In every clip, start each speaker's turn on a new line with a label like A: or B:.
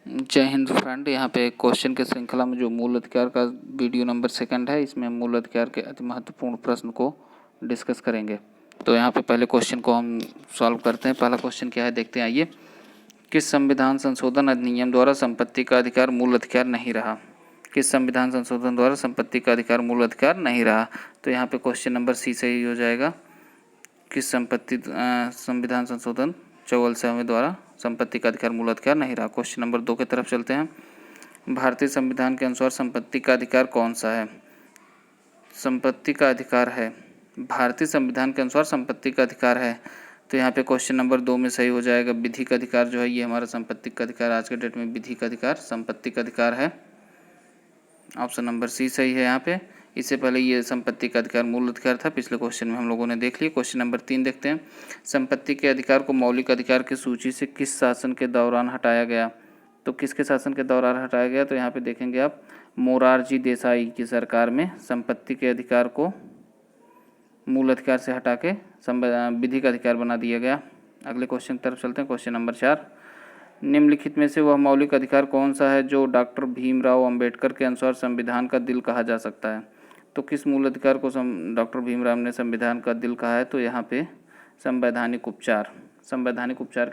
A: जय हिंद फ्रेंड। यहाँ पे क्वेश्चन के श्रृंखला में जो मूल अधिकार का वीडियो नंबर 2 है, इसमें मूल अधिकार के अति महत्वपूर्ण प्रश्न को डिस्कस करेंगे। तो यहाँ पे पहले क्वेश्चन को हम सॉल्व करते हैं। पहला क्वेश्चन क्या है देखते हैं, आइए। किस संविधान संशोधन अधिनियम द्वारा संपत्ति का अधिकार मूल अधिकार नहीं रहा? किस संविधान संशोधन द्वारा संपत्ति का अधिकार मूल अधिकार नहीं रहा? तो यहाँ पे क्वेश्चन नंबर सी सही हो जाएगा। किस संविधान संशोधन 44वें द्वारा संपत्ति का अधिकार मूल अधिकार नहीं रहा। क्वेश्चन नंबर 2 की तरफ चलते हैं। भारतीय संविधान के अनुसार संपत्ति का अधिकार कौन सा है? संपत्ति का अधिकार है, भारतीय संविधान के अनुसार संपत्ति का अधिकार है। तो यहाँ पे क्वेश्चन नंबर 2 में सही हो जाएगा। विधि का अधिकार जो है ये हमारा संपत्ति का अधिकार, आज के डेट में विधि का अधिकार संपत्ति का अधिकार है। ऑप्शन नंबर सी सही है यहाँ पे। इससे पहले ये संपत्ति का अधिकार मूल अधिकार था, पिछले क्वेश्चन में हम लोगों ने देख लिया। क्वेश्चन नंबर 3 देखते हैं। संपत्ति के अधिकार को मौलिक अधिकार की सूची से किस शासन के दौरान हटाया गया? तो किसके शासन के दौरान हटाया गया? तो यहाँ पे देखेंगे आप, मोरारजी देसाई की सरकार में संपत्ति के अधिकार को मूल अधिकार से हटा के विधि का अधिकार बना दिया गया। अगले क्वेश्चन की तरफ चलते हैं। क्वेश्चन नंबर 4, निम्नलिखित में से वह मौलिक अधिकार कौन सा है जो डॉक्टर भीमराव अंबेडकर के अनुसार संविधान का दिल कहा जा सकता है? तो किस मूल अधिकार को डॉक्टर भीमराव ने संविधान का दिल कहा है? तो यहाँ पे संवैधानिक उपचार, संवैधानिक उपचार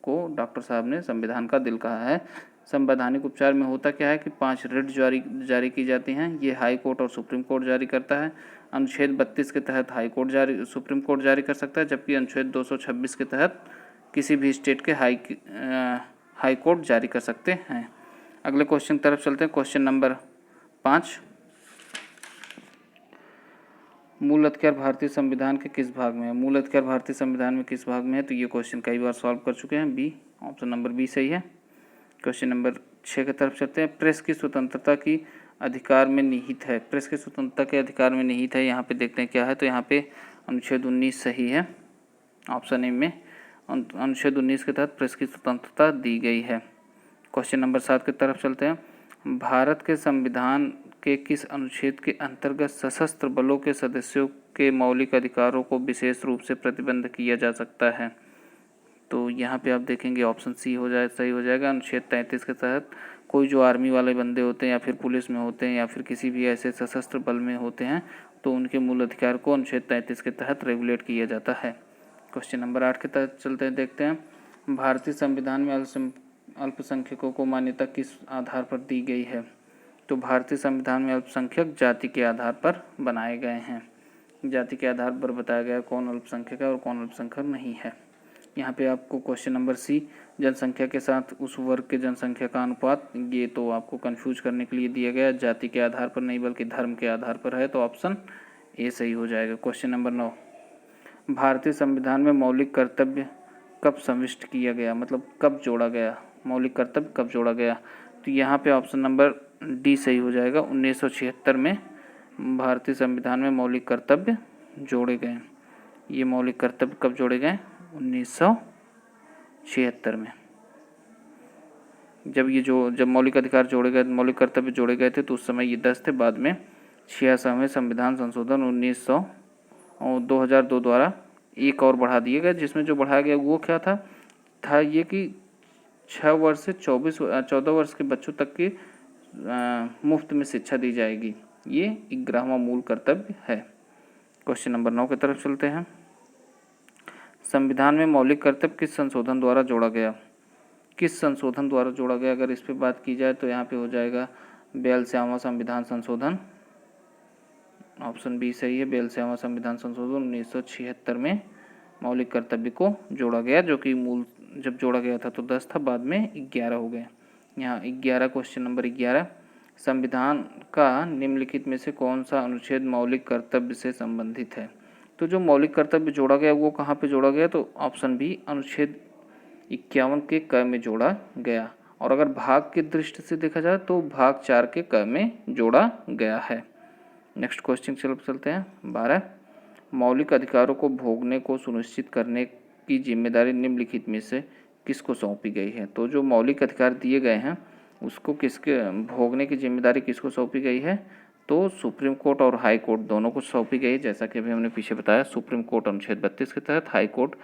A: को डॉक्टर साहब ने संविधान का दिल कहा है। संवैधानिक उपचार में होता क्या है कि 5 रिट जारी की जाती हैं। ये हाई कोर्ट और सुप्रीम कोर्ट जारी करता है। अनुच्छेद 32 के तहत सुप्रीम कोर्ट जारी कर सकता है, जबकि अनुच्छेद 226 के तहत किसी भी स्टेट के हाई कोर्ट जारी कर सकते हैं। अगले क्वेश्चन की तरफ चलते हैं। क्वेश्चन नंबर 5, मूल अधिकार भारतीय संविधान के किस भाग में है? मूल अधिकार भारतीय संविधान में किस भाग में है? तो ये क्वेश्चन कई बार सॉल्व कर चुके हैं। बी, ऑप्शन नंबर बी सही है। क्वेश्चन नंबर 6 की तरफ चलते हैं। प्रेस की स्वतंत्रता की अधिकार में निहित है, प्रेस की स्वतंत्रता के अधिकार में निहित है। यहाँ पे देखते हैं क्या है। तो यहाँ पे अनुच्छेद 19 सही है, ऑप्शन ए में अनुच्छेद 19 के तहत प्रेस की स्वतंत्रता दी गई है। क्वेश्चन नंबर 7 की तरफ चलते हैं। भारत के संविधान के किस अनुच्छेद के अंतर्गत सशस्त्र बलों के सदस्यों के मौलिक अधिकारों को विशेष रूप से प्रतिबंध किया जा सकता है? तो यहाँ पे आप देखेंगे ऑप्शन सी सही हो जाएगा। अनुच्छेद 33 के तहत कोई जो आर्मी वाले बंदे होते हैं या फिर पुलिस में होते हैं या फिर किसी भी ऐसे सशस्त्र बल में होते हैं, तो उनके मूल अधिकार को अनुच्छेद 33 के तहत रेगुलेट किया जाता है। क्वेश्चन नंबर 8 के तहत चलते हैं, देखते हैं। भारतीय संविधान में अल्पसंख्यकों को मान्यता किस आधार पर दी गई है? तो भारतीय संविधान में अल्पसंख्यक जाति के आधार पर बनाए गए हैं। जाति के आधार पर बताया गया कौन अल्पसंख्यक है और कौन अल्पसंख्यक नहीं है। यहाँ पे आपको क्वेश्चन नंबर सी, जनसंख्या के साथ उस वर्ग के जनसंख्या का अनुपात, ये तो आपको कंफ्यूज करने के लिए दिया गया। जाति के आधार पर नहीं बल्कि धर्म के आधार पर है, तो ऑप्शन ए सही हो जाएगा। क्वेश्चन नंबर 9, भारतीय संविधान में मौलिक कर्तव्य कब समाविष्ट किया गया, मतलब कब जोड़ा गया? मौलिक कर्तव्य कब जोड़ा गया? तो यहाँ पे ऑप्शन नंबर डी सही हो जाएगा। 1976 में भारतीय संविधान में मौलिक कर्तव्य जोड़े गए। ये मौलिक कर्तव्य कब जोड़े गए? 1976 में। जब मौलिक अधिकार जोड़े गए, मौलिक कर्तव्य जोड़े गए थे, तो उस समय ये 10 थे। बाद में 66वें संविधान संशोधन 2002 द्वारा एक और बढ़ा दिए गए, जिसमें जो बढ़ाया गया वो क्या था ये कि 6 वर्ष से 14 वर्ष के बच्चों तक की मुफ्त में शिक्षा दी जाएगी। ये 11वां मूल कर्तव्य है। क्वेश्चन नंबर 9 की तरफ चलते हैं। संविधान में मौलिक कर्तव्य किस संशोधन द्वारा जोड़ा गया? किस संशोधन द्वारा जोड़ा गया? अगर इस पे बात की जाए तो यहाँ पे हो जाएगा 42वां संविधान संशोधन, ऑप्शन बी सही है। 42वां संविधान संशोधन 1976 में मौलिक कर्तव्य को जोड़ा गया, जो कि मूल जब जोड़ा गया था तो 10 था, बाद में 11 हो गए। यहाँ 11, क्वेश्चन नंबर 11, संविधान का निम्नलिखित में से कौन सा अनुच्छेद मौलिक कर्तव्य से संबंधित है? तो जो मौलिक कर्तव्य जोड़ा गया वो कहाँ पे जोड़ा गया? तो ऑप्शन बी, अनुच्छेद 51 के क में जोड़ा गया। और अगर भाग की दृष्टि से देखा जाए तो भाग 4 के क में जोड़ा गया है। नेक्स्ट क्वेश्चन चलते हैं। 12, मौलिक अधिकारों को भोगने को सुनिश्चित करने की जिम्मेदारी निम्नलिखित में से किसको सौंपी गई है? तो जो मौलिक अधिकार दिए गए हैं उसको किसके भोगने की जिम्मेदारी किसको सौंपी गई है? तो सुप्रीम कोर्ट और हाई कोर्ट दोनों को सौंपी गई, जैसा कि अभी हमने पीछे बताया। सुप्रीम कोर्ट अनुच्छेद 32 के तहत, हाई कोर्ट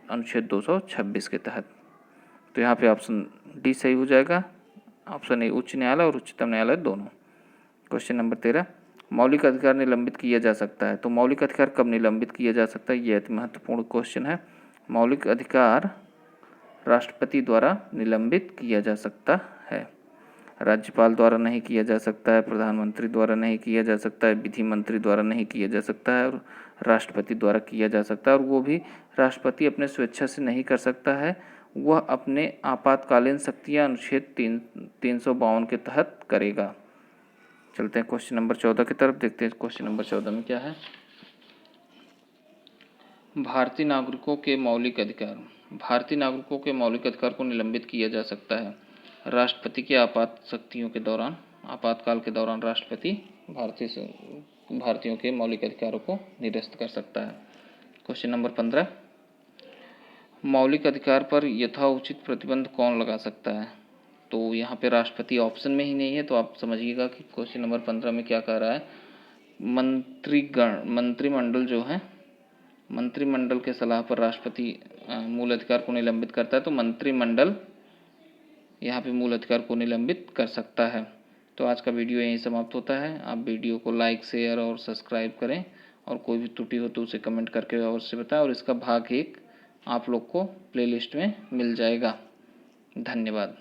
A: अनुच्छेद 226 के तहत। तो यहाँ पे ऑप्शन डी सही हो जाएगा। ऑप्शन ए उच्च न्यायालय और उच्चतम न्यायालय दोनों। क्वेश्चन नंबर 13, मौलिक अधिकार निलंबित किया जा सकता है। तो मौलिक अधिकार कब निलंबित किया जा सकता है, यह महत्वपूर्ण क्वेश्चन है। मौलिक अधिकार राष्ट्रपति द्वारा निलंबित किया जा सकता है, राज्यपाल द्वारा नहीं किया जा सकता है, प्रधानमंत्री द्वारा नहीं किया जा सकता है, विधि मंत्री द्वारा नहीं किया जा सकता है और राष्ट्रपति द्वारा किया जा सकता है। और वो भी राष्ट्रपति अपने स्वेच्छा से नहीं कर सकता है, वह अपने आपातकालीन शक्तियाँ अनुच्छेद 352 के तहत करेगा। चलते हैं क्वेश्चन नंबर 14 की तरफ, देखते हैं क्वेश्चन नंबर 14 में क्या है। भारतीय नागरिकों के मौलिक अधिकार। भारतीय नागरिकों के मौलिक अधिकार को निलंबित किया जा सकता है राष्ट्रपति के आपातकाल के दौरान राष्ट्रपति भारतीयों के मौलिक अधिकारों को निरस्त कर सकता है। क्वेश्चन नंबर 15, मौलिक अधिकार पर यथोचित प्रतिबंध कौन लगा सकता है। तो यहाँ पे राष्ट्रपति ऑप्शन में ही नहीं है, तो आप समझिएगा कि क्वेश्चन नंबर 15 में क्या कह रहा है। मंत्रिमंडल जो है, मंत्रिमंडल के सलाह पर राष्ट्रपति मूल अधिकार को निलंबित करता है, तो मंत्रिमंडल यहाँ पे मूल अधिकार को निलंबित कर सकता है। तो आज का वीडियो यहीं समाप्त होता है। आप वीडियो को लाइक, शेयर और सब्सक्राइब करें और कोई भी त्रुटि हो तो उसे कमेंट करके अवश्य बताएं। और इसका भाग 1 आप लोग को प्लेलिस्ट में मिल जाएगा। धन्यवाद।